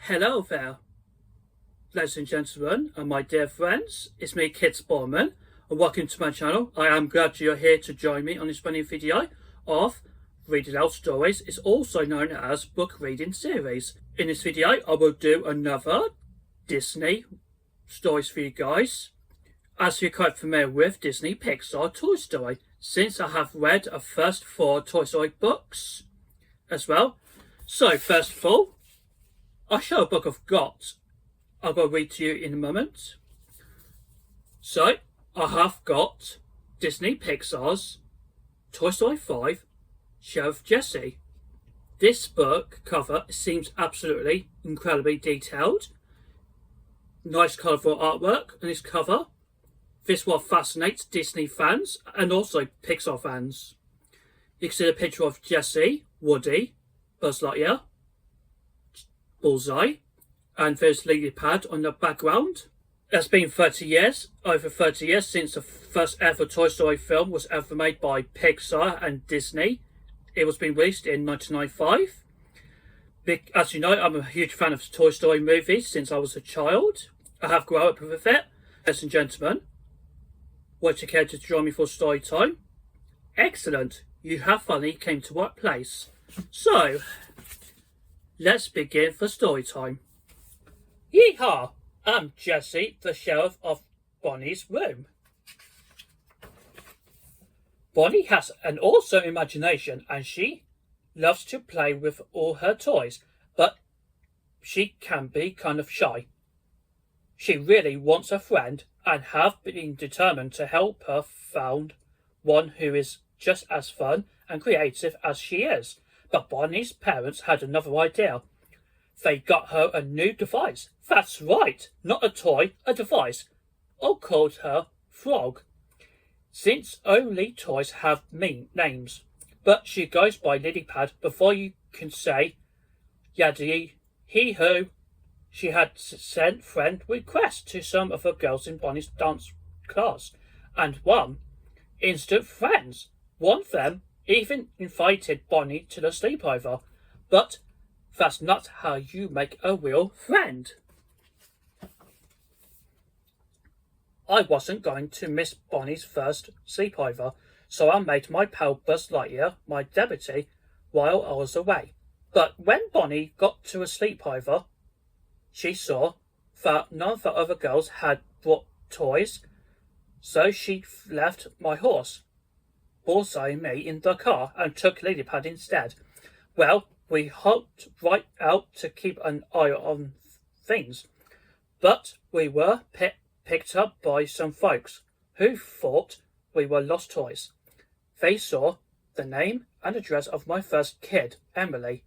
Hello there, ladies and gentlemen, and my dear friends. It's me, Kid Sportman, and welcome to my channel. I am glad you're here to join me on this funny video of Reading Out Stories. It's also known as Book Reading Series. In this video, I will do another Disney stories for you guys, as you're quite familiar with Disney Pixar Toy Story, since I have read the first 4 Toy Story books as well. So, first of all, I'll show a book I've got. I'll go read to you in a moment. So, I have got Disney Pixar's Toy Story 5, Sherrif Jessie. This book cover seems absolutely incredibly detailed. Nice colourful artwork on this cover. This is what fascinates Disney fans and also Pixar fans. You can see a picture of Jessie, Woody, Buzz Lightyear, Bullseye, and there's Lily Pad on the background. It's been over 30 years since the first ever Toy Story film was ever made by Pixar and Disney. It was being released in 1995. As you know, I'm a huge fan of Toy Story movies since I was a child. I have grown up with it. Ladies and gentlemen, would you care to join me for story time? Excellent, you have finally came to right place. So, let's begin for story time. Yeehaw! I'm Jessie, the sheriff of Bonnie's room. Bonnie has an awesome imagination and she loves to play with all her toys, but she can be kind of shy. She really wants a friend and have been determined to help her found one who is just as fun and creative as she is. But Bonnie's parents had another idea. They got her a new device. That's right, not a toy, a device. Or called her Frog, since only toys have names. But she goes by Lilypad before you can say yaddy hee-hoo. She had sent friend requests to some of the girls in Bonnie's dance class, and one instant friends. One of them even invited Bonnie to the sleepover, but that's not how you make a real friend. I wasn't going to miss Bonnie's first sleepover, so I made my pal Buzz Lightyear my deputy while I was away. But when Bonnie got to a sleepover, she saw that none of the other girls had brought toys, so she left my horse, Bullseye and me, in the car and took Lilypad instead. Well, we hopped right out to keep an eye on things, but we were picked up by some folks who thought we were lost toys. They saw the name and address of my first kid, Emily,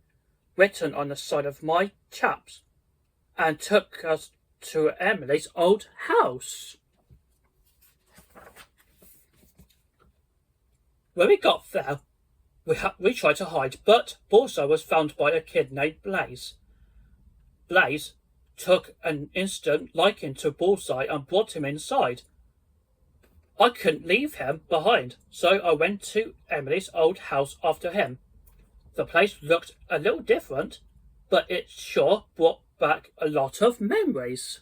written on the side of my chaps, and took us to Emily's old house. When we got there, we tried to hide, but Bullseye was found by a kid named Blaze. Blaze took an instant liking to Bullseye and brought him inside. I couldn't leave him behind, so I went to Emily's old house after him. The place looked a little different, but it sure brought back a lot of memories.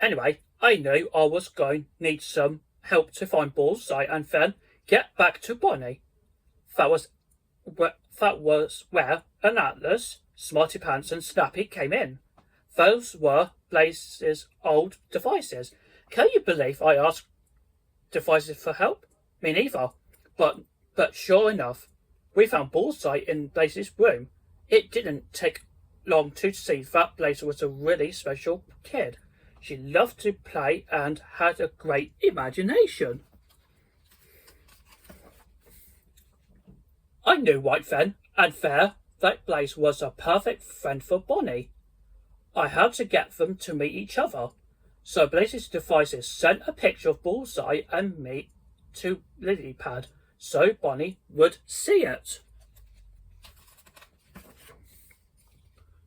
Anyway, I knew I was going to need some help to find Bullseye and then get back to Bonnie. That was where an Atlas, Smarty Pants and Snappy came in. Those were Blaze's old devices. Can you believe I asked devices for help? Me neither. But sure enough, we found Bullseye in Blaze's room. It didn't take long to see that Blaze was a really special kid. She loved to play and had a great imagination. I knew right then and there that Blaze was a perfect friend for Bonnie. I had to get them to meet each other. So Blaze's devices sent a picture of Bullseye and me to Lilypad so Bonnie would see it.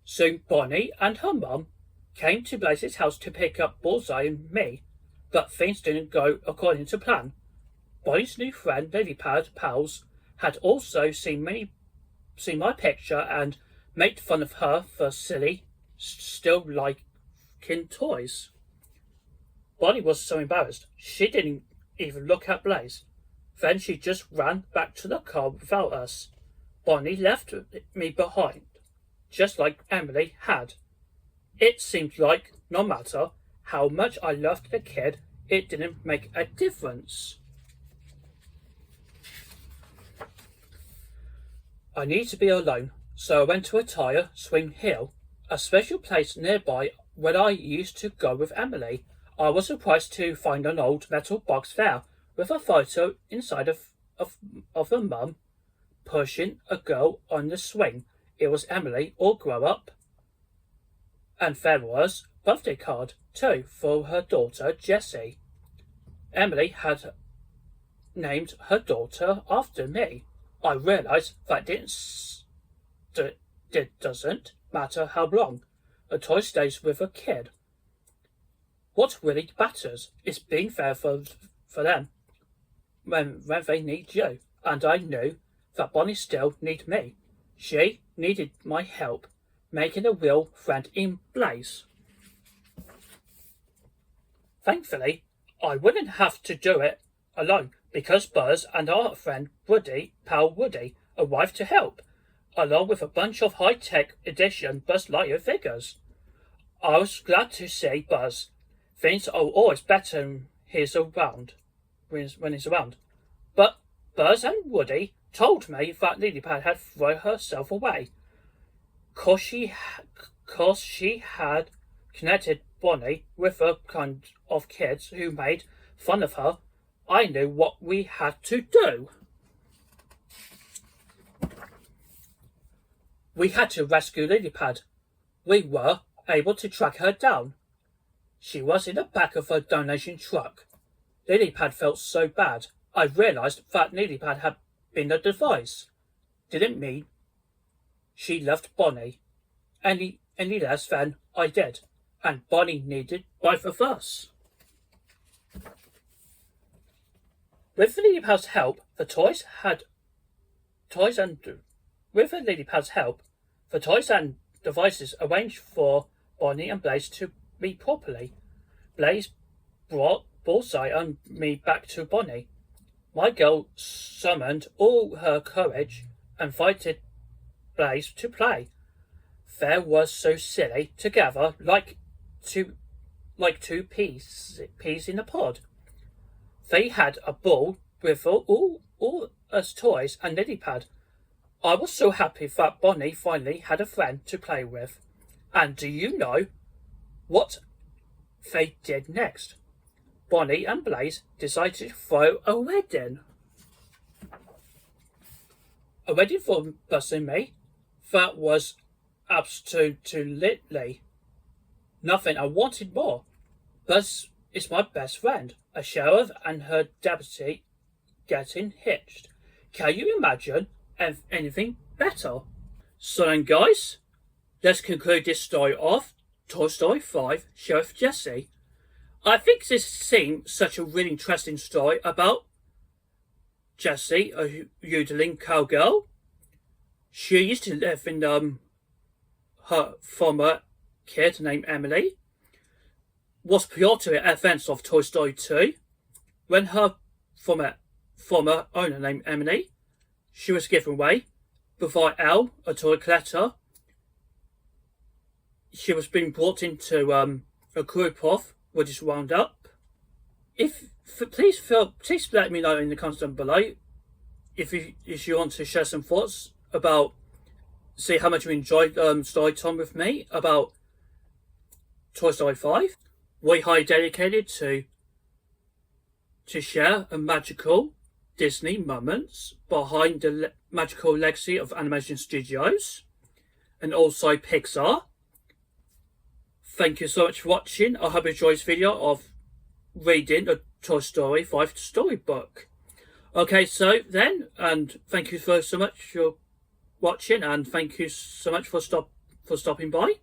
Soon Bonnie and her mum came to Blaze's house to pick up Bullseye and me, but things didn't go according to plan. Bonnie's new friend, Lilypad pals, had also seen my picture and made fun of her for silly, still liking toys. Bonnie was so embarrassed, she didn't even look at Blaze. Then she just ran back to the car without us. Bonnie left me behind, just like Emily had. It seemed like no matter how much I loved the kid, it didn't make a difference. I needed to be alone, so I went to a tire swing hill, a special place nearby where I used to go with Emily. I was surprised to find an old metal box there with a photo inside of a mum pushing a girl on the swing. It was Emily, all grown up. And there was a birthday card too for her daughter Jessie. Emily had named her daughter after me. I realised that it doesn't matter how long a toy stays with a kid. What really matters is being there for them when they need you. And I knew that Bonnie still needed me. She needed my help making a real friend in Blaze. Thankfully, I wouldn't have to do it alone because Buzz and our friend pal Woody, arrived to help, along with a bunch of high-tech edition Buzz Lightyear figures. I was glad to see Buzz. Things are always better when he's around. But Buzz and Woody told me that Lilypad had thrown herself away. Cause she had connected Bonnie with a kind of kids who made fun of her. I knew what we had to do. We had to rescue Lilypad. We were able to track her down. She was in the back of a donation truck. Lilypad felt so bad. I realised that Lilypad had been a device. Didn't mean she loved Bonnie any less than I did, and Bonnie needed both of us. With Lilypad's help, the toys and devices arranged for Bonnie and Blaze to meet properly. Blaze brought Bullseye and me back to Bonnie. My girl summoned all her courage and invited Blaze to play. They were so silly together, like two peas in a pod. They had a ball with all us toys and Lilypad. I was so happy that Bonnie finally had a friend to play with. And do you know what they did next? Bonnie and Blaze decided to throw a wedding. A wedding for Buzz and me. That was absolutely nothing I wanted more. Buzz is my best friend. A sheriff and her deputy getting hitched. Can you imagine anything better? So then, guys, let's conclude this story of Toy Story 5, Sherrif Jessie. I think this seems such a really interesting story about Jessie, a yodeling cowgirl. She used to live in her former kid named Emily. Was prior to the events of Toy Story 2, when her former owner named Emily, she was given away by Elle, a toy collector. She was being brought into a group of Woody's Roundup. Please let me know in the comments down below if you want to share some thoughts about, see how much you enjoyed story time with me about Toy Story 5. We highly dedicated to share a magical Disney moments behind the magical legacy of animation studios and also Pixar. Thank you so much for watching. I hope you enjoyed this video of reading the Toy Story 5 storybook. Okay, so then, and thank you so much for watching, and thank you so much for stopping by.